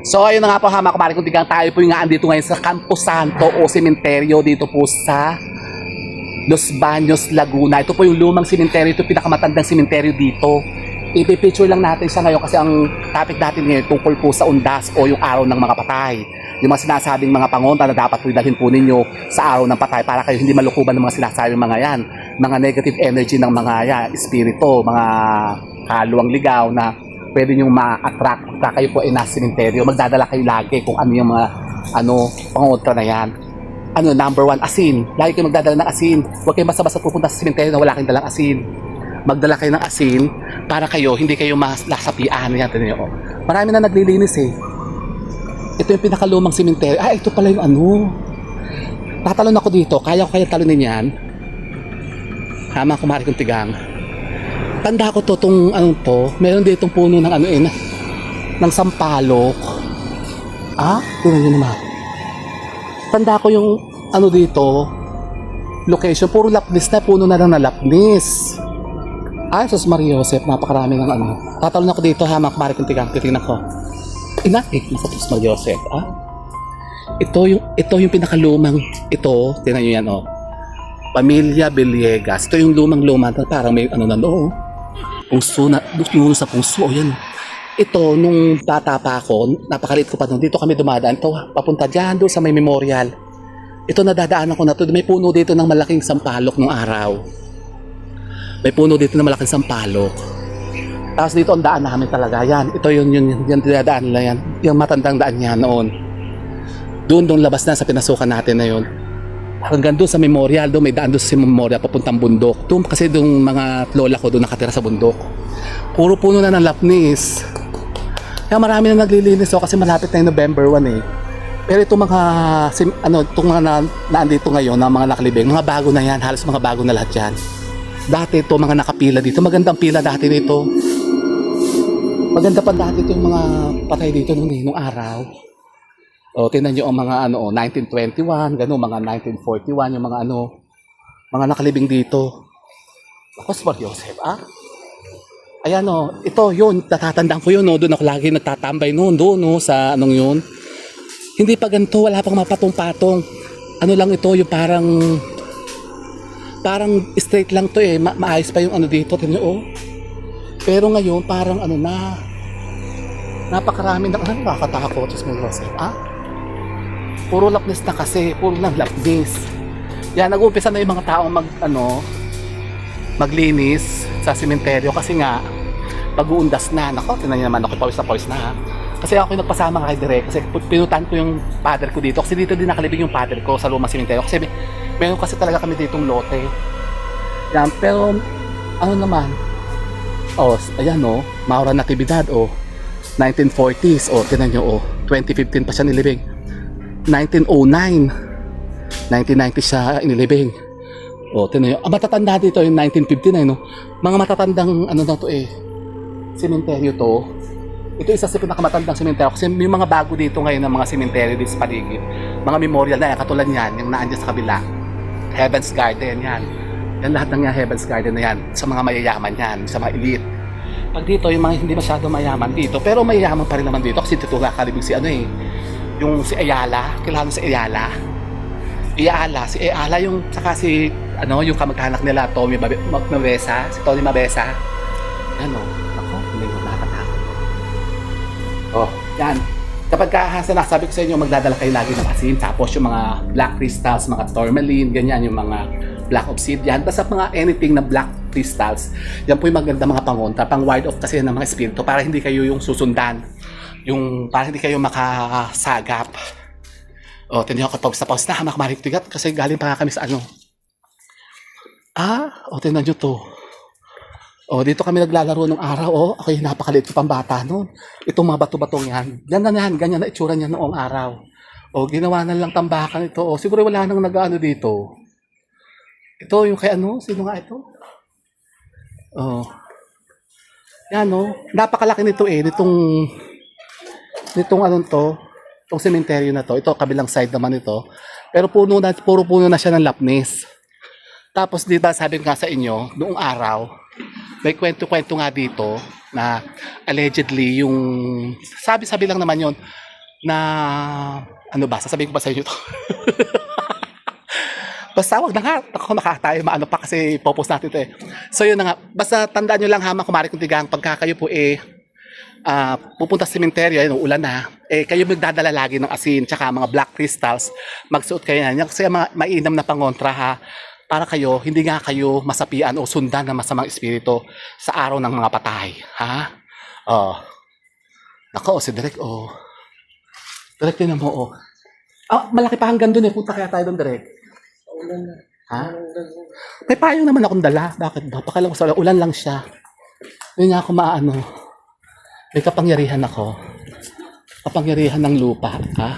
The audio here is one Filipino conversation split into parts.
So ayun na nga po ha mga kumari kung tigang tayo po yung nga andito ngayon sa Campo Santo o sementeryo dito po sa Los Baños, Laguna. Ito po yung lumang sementeryo, ito pinakamatandang sementeryo dito. Ipipicture lang natin siya ngayon kasi ang topic natin ngayon tungkol po sa undas o yung araw ng mga patay. Yung mga sinasabing mga pangonta na dapat po dalhin po ninyo sa araw ng patay para kayo hindi malukuban ng mga sinasabing mga yan. Mga negative energy ng mga yan, espiritu, mga kaluwang ligaw na pwede nyo ma-attract pagka kayo po ay nasa sementeryo. Magdadala kayo lagi kung ano yung mga pangontra na yan. Number one, asin. Lagi kayo magdadala ng asin. Huwag kayo basta-basta pupunta sa sementeryo na wala kayong dalang asin. Magdala kayo ng asin para kayo, hindi kayo masapian. Yan, tignan nyo. Marami na naglilinis eh. Ito yung pinakalumang sementeryo. Ito pala yung tatalon ako dito. Kaya ko kaya talunin yan. Hama kumari kong tigang. Tanda ko to, meron ditong puno ng ng sampalok. Tingnan nyo naman. Tanda ko yung dito, location, puro lapnis na, puno na lang na lapnis. Sus Maria Joseph, napakarami ng Tatalon ako dito, ha, mga kong tigang, titignan ko. Nasa Sus Maria Joseph, Ito yung pinakalumang, tingnan nyo yan, Pamilya Villegas. Ito yung lumang-luma, parang may pungso na, yung sa pungso, yan. Ito, nung bata pa ako, napakaliit ko pa doon, dito kami dumadaan. Ito, papunta dyan, doon sa may memorial. Ito, nadadaanan ko na to. May puno dito ng malaking sampalok nung araw. May puno dito ng malaking sampalok. Tapos dito ang daan namin talaga. Yan, ito yung dinadaan nila yan. Yung matandang daan niya noon. Doon labas na sa pinasukan natin na yun. Hanggang doon sa memorial, doon may daan doon sa memorial papuntang bundok. Doon kasi doon mga lola ko doon nakatira sa bundok. Puro puno na ng lapnis. Kaya marami na naglilinis kasi malapit na yung November 1 eh. Pero itong itong mga naandito ngayon na mga nakalibing, mga bago na yan, halos mga bago na lahat yan. Dati ito mga nakapila dito, magandang pila dati dito. Maganda pa dati ito yung mga patay dito nung araw. Tingnan nyo ang mga 1921, gano'n, mga 1941, yung mga nakalibing dito. Ako, Sir Joseph, Ayan ito yun, natatandaan ko yun, doon ako lagi nagtatambay noon, sa yun. Hindi pa ganito, wala pang mapatong-patong. Lang ito, yung parang straight lang to eh, maayos pa yung dito, tingnan nyo, Pero ngayon, parang napakarami ng, nakakatakot, Sir Joseph, Puro lapnis na kasi, puro lang lapnis. Yan, nag-uumpisa na yung mga taong maglinis sa sementeryo kasi nga pag-uundas na. Nako, tingnan niyo naman ako, pawis na ha. Kasi ako yung nagpasama kay Direk kasi pinutan ko yung father ko dito kasi dito din nakalibing yung father ko sa lumang sementeryo kasi meron kasi talaga kami ditong lote. Yan, pero naman, ayan Maura Natividad 1940s, tingnan niyo 2015 pa siya nilibing. 1909 1990 siya inilibing. Tingnan nyo. Matatanda dito yung 1959, Mga matatandang na to sementeryo to. Ito isa sa pinakamatandang sementeryo kasi may mga bago dito ngayon ng mga sementeryo dito sa paligid. Mga memorial na katulad yan, yung naandyan sa kabila. Heaven's Garden yan. Yan lahat ng Heaven's Garden na yan. Sa mga mayayaman yan, sa mga elite. Pag dito, yung mga hindi masyado mayaman dito, pero mayayaman pa rin naman dito kasi dito nakalibing yung si Ayala, kilala si Ayala. Si Ayala yung saka yung kamag-anak nila Tommy Mabesa, si Tony Mabesa. Ako, hindi ko nakakatakot. Yan. Kapag nasabi ko sa inyo, magdadala kayo lagi ng asin, tapos yung mga black crystals, mga tourmaline, ganyan, yung mga black obsidian, basta mga anything na black crystals, yan po yung maganda mga pangontra, pang ward off kasi ng mga espiritu, para hindi kayo yung susundan. Para hindi kayo makasagap. Tingnan nyo ako, pause na, hamak-marik tigat kasi galing pa kami sa tingnan nyo to. Dito kami naglalaro nung araw, okay, napakaliit ko pang bata noon. Itong mga bato-batong yan. Ganyan na itsura niya noong araw. Ginawa na lang tambakan ito. Siguro wala nang dito. Ito yung kay sino nga ito? Yan napakalaki nito itong sementeryo na to. Ito kabilang side naman ito. Pero puro puno na siya ng lapnis. Tapos diba sabi ko nga sa inyo, noong araw, may kwento-kwento nga dito na allegedly yung sabi-sabi lang naman yon, na, ano ba, sasabihin ko ba sa inyo to? Basta wag na nga, ako makatayo, maano pa kasi popos natin ito eh. So yun na nga, basta tandaan nyo lang ha, mga kumari kong tigang, pagka kayo po pupunta sa sementeryo, yun, ulan na, kayo magdadala lagi ng asin, tsaka mga black crystals, magsuot kayo yan. Kasi mga mainam na pangontra ha, para kayo, hindi nga kayo masapian o sundan ng masamang espiritu sa araw ng mga patay. Ha? Oh. Nako, si Direk, oh. Direk, tinan mo, oh. Ah, malaki pa hanggang doon eh. Punta kaya tayo doon, Direk. Ulan na. Ha? May payong naman akong dala. Bakit ba? Pakialam ko sa ulan lang siya. Hindi nga ako maano. May kapangyarihan ako. Kapangyarihan ng lupa. Ha?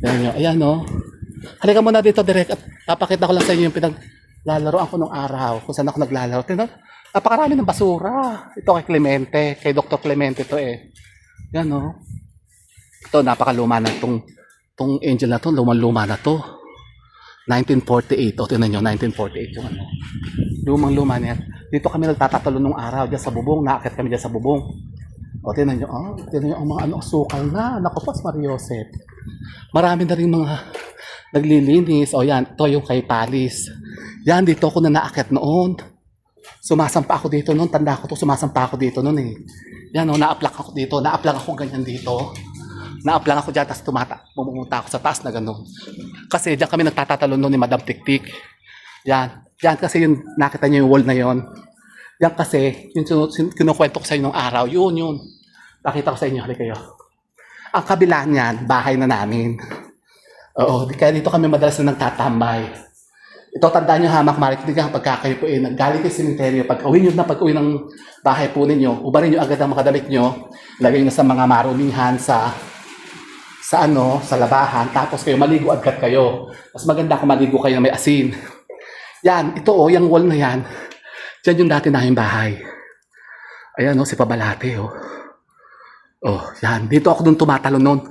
Yan nyo. Ayan, oh. Halika muna dito, Direk. At papakita ko lang sa inyo yung pinaglalaroan ko nung araw. Kung saan ako naglalaro. Tingnan, napakarami ng basura. Ito kay Clemente. Kay Dr. Clemente to eh. Yan, oh. Ito, napakaluma na tong angel na to. Lumang-luma na to. 1948. O, tingnan nyo, 1948 yung ano. Lumang-luma niya. Dito kami nagtatatalo nung araw. Diyan sa bubong. Naakit kami diyan sa bubong. O, tingnan nyo. Oh, tingnan nyo ang mga ano, sukal na. Naku po, Mario Joseph. Marami na rin mga naglilinis. O, yan. Ito yung kay Palis. Yan, dito ako na naakit noon. Sumasampa ako dito noon. Tanda ko to, sumasampa ako dito noon eh. Yan, o, naaplak ako dito. Naaplak ako ganyan dito. Naaplang ako dyan, tapos pumunta ako sa taas na gano'n. Kasi dyan kami nagtatatalon noon ni Madam Tiktik. Yan. Yan kasi yung nakita niyo yung wall na yon. Yan kasi, yung kinukwento ko sa inyo nung araw, yun. Nakita ko sa inyo, halika kayo. Ang kabila niyan, bahay na namin. Oo, kaya dito kami madalas na nagtatambay. Ito, tandaan nyo ha, Marik, pagka kayo po naggaling kayo sementeryo, pag-uwi ng bahay po ninyo, ubarin nyo agad ang mga damit nyo, lagay nyo sa mga marumihan, sa labahan, tapos kayo maligo agad kayo. Mas maganda kung maligo kayo na may asin. Yan, ito yung wall na yan. Diyan yung dati namin bahay. Ayan si Pabalate Oh, yan. Dito ako dun tumatalon noon.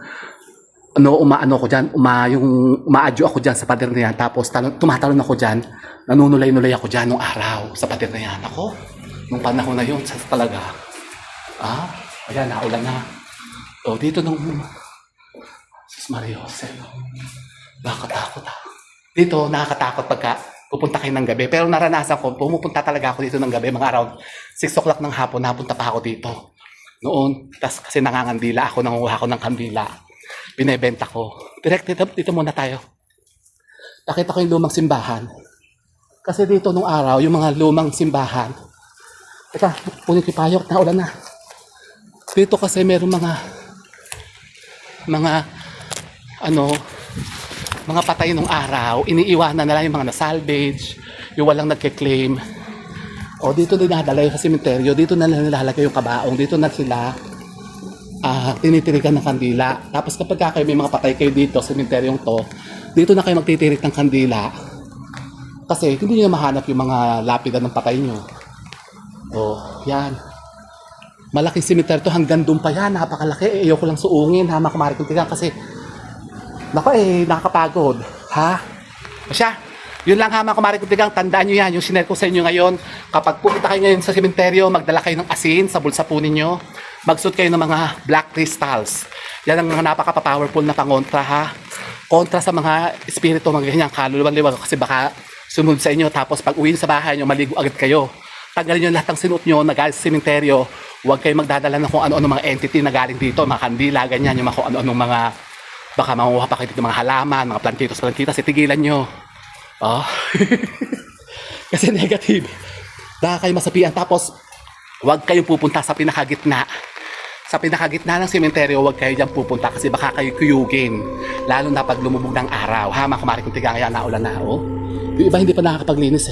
Umaadyo ako dyan sa pader na yan. Tapos tumatalon ako dyan. Nanunulay-nulay ako dyan nung araw sa pader na yan. Ako, nung panahon na yun, talaga. Ayan, naulan na. Dito nung Mario Joseph. Nakakatakot Dito, nakakatakot pagka pupunta kayo ng gabi. Pero naranasan ko, pumupunta talaga ako dito ng gabi. Mga around 6 o'clock ng hapon, napunta pa ako dito. Noon, kasi nangangandila ako, nangunguha ako ng kandila. Binebenta ko. Direct, dito muna tayo. Nakita ko yung lumang simbahan. Kasi dito nung araw, yung mga lumang simbahan. Teka, punin ko yung payok, naulan na. Dito kasi meron mga patay nung araw, iniiwanan na lang yung mga nasalvage, yung walang nagke-claim. Dito dinadala yung sa sementeryo, dito na nilalagay yung kabaong, dito na sila tinitirikan ng kandila. Tapos kapag kayo may mga patay kayo dito sa sementeryong to, dito na kayo magtitirik ng kandila. Kasi hindi nyo mahanap yung mga lapida ng patay nyo. Yan. Malaking sementeryo to, hanggang doon pa yan, napakalaki. Ayoko lang suungin, Marik, kasi nakakapagod. Ha? Siya, yun lang Marik, tandaan nyo yan, yung sinare ko sa inyo ngayon. Kapag pupunta kayo ngayon sa sementeryo, magdala kayo ng asin sa bulsa po ninyo. Magsuot kayo ng mga black crystals. Yan ang mga napaka-powerful na pangontra kontra sa mga espiritu, mga ganyang kaluluwan-liwag. Kasi baka sumunod sa inyo, tapos pag uwi sa bahay nyo, maligo agad kayo. Tanggalin nyo lahat ng sinuot nyo na galing sa sementeryo. Huwag kayo magdadala ng kung ano-ano mga entity na galing dito, mga kandila, ganyan, yung mga kung ano-ano mga, baka manguha pa kayo dito mga halaman, mga plantitos, tigilan nyo. Kasi negative. Baka kayo masapian. Tapos, huwag kayong pupunta sa pinakagitna. Sa pinakagitna ng sementeryo, huwag kayo dyan pupunta kasi baka kayo kuyugin. Lalo na pag lumubog ng araw. Mga kumari kong tigang, kaya naulan na. Yung iba hindi pa nakakapaglinis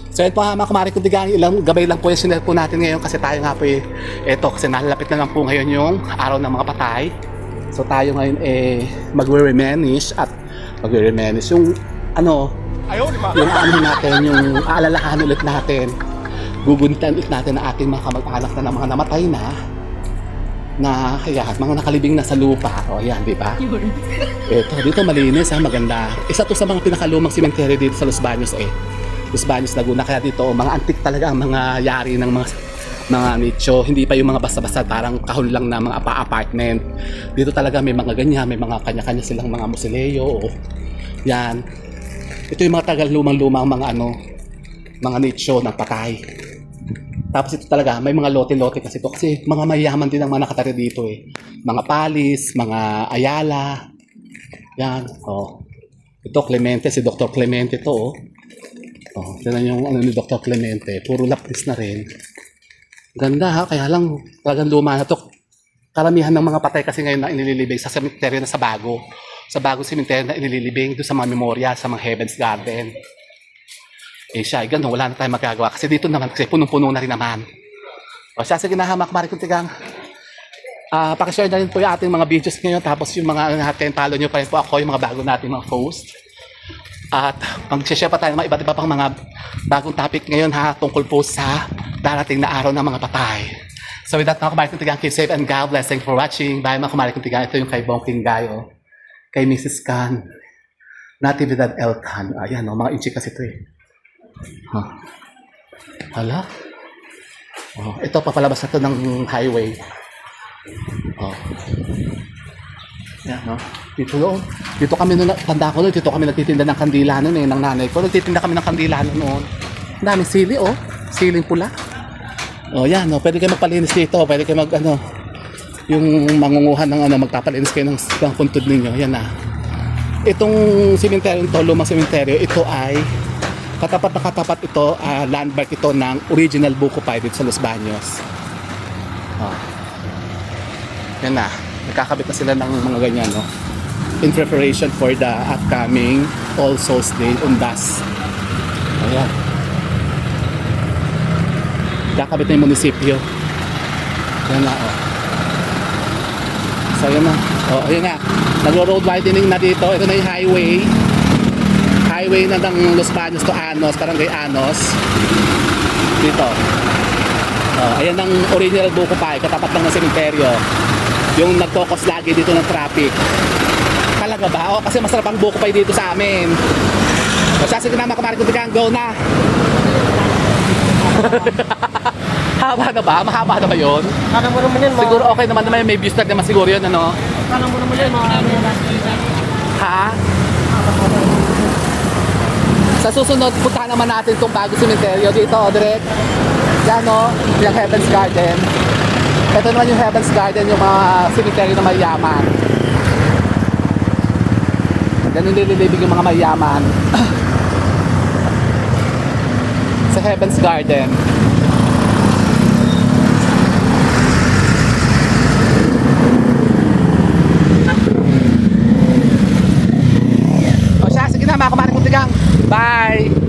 So yun po mga kumari kong tigang, ilang gabay lang po yung sinare po natin ngayon kasi tayo nga po eto, kasi nalalapit na lang po ngayon yung araw ng mga patay. So tayo ngayon magre-reminisce yung natin, yung aalalahan ulit natin, gugunitan ulit natin ang ating mga kamag-anak na mga namatay na mga nakalibing na sa lupa. Yan, di ba? Dito malinis, maganda. Isa to sa mga pinakalumang sementeryo dito sa Los Baños Los Baños, Laguna. Kaya dito, mga antik talaga ang mga yari ng mga mga nicho, hindi pa yung mga basta-basta parang kahon lang na mga apartment. Dito talaga may mga ganyan, may mga kanya-kanya silang mga musileo. Yan. Ito yung mga tagal lumang-lumang mga mga nicho ng patay. Tapos ito talaga, may mga lote-lote kasi ito. Kasi mga mayayaman din ang mga nakatira dito eh. Mga Palis, mga Ayala. Yan, oh. Ito Clemente, si Dr. Clemente to oh. Oh, tignan yung ni Dr. Clemente. Puro lapis na rin. Ganda ha, kaya lang talagang luma na to. Karamihan ng mga patay kasi ngayon na inililibing sa cemetery na sa Bago. Sa Bago cemetery na inililibing doon sa mga memorya, sa mga Heaven's Garden. Eh siya, ganun, wala na tayong magagawa. Kasi dito naman, kasi punong-puno na rin naman. O siya, sige na ha, mga kumari kong tigang. Pakishare na rin po yung ating mga videos ngayon. Tapos yung mga natin, follow nyo pa rin po ako, yung mga bago nating mga post. At mag-share pa tayo ng mga iba't iba pang mga bagong topic ngayon ha, tungkol po sa darating na araw ng mga patay. So with that, mga kumari kong tigang, keep safe and God bless. Thank you for watching. Bye mga kumari kong tigang. Ito yung kay Bongking Gayo. Kay Mrs. Khan. Natividad L. Khan. Ayan, mga inchi kasi ito eh. Huh. Hala. Oh, ito papalabas na to ng highway. Oh. Yan, no? Dito doon. Dito kami noon, tanda ko noon, dito kami nagtitinda ng kandila noon eh, ng nanay ko. Nagtitinda kami ng kandila noon. Ang daming sili oh. Siling pula. Oh, yan, no? Pwede kayo magpalinis dito, pwede kayo yung mangunguhan ng magpapalinis kayo ng puntod ninyo. Yan na. Itong sementeryo to, lumang sementeryo, ito ay katapat na katapat ito, landmark ito ng original Buko 5 dito sa Los Baños. Oh. Yan na. Nakakabit na sila ng mga ganyan, no? In preparation for the upcoming All Souls Day, Undas. Ayan. Nakakabit na yung munisipyo. Yan na, oh. So, yun na. Oh, ayun nga. Nagro-road widening na dito. Ito na yung highway na ng Los Baños to Anos, Barangay Anos. Dito. Oh, ayan ang original Buko 5, katapat lang ng sementeryo. Yung nagkokos lagi dito ng traffic. Talaga ba? Oh, kasi masarap ang Buko 5 dito sa amin. O siya, sige na mga kumari kong tigang, go na! Haba na ba? Mahaba na ba yun? Kala mo naman yan, mga... Siguro okay naman may views tag naman siguro yun, ano? Kala mo naman yan, mga... Ha? Sa susunod, punta naman natin itong bago sementeryo dito, direct. Yan o, yung Heaven's Garden. Ito naman yung Heaven's Garden, yung mga sementeryo na mayayaman. Ganun nililibig yung mga mayayaman. Sa Heaven's Garden. O siya, sige na mga kumarin kong tigang. Bye!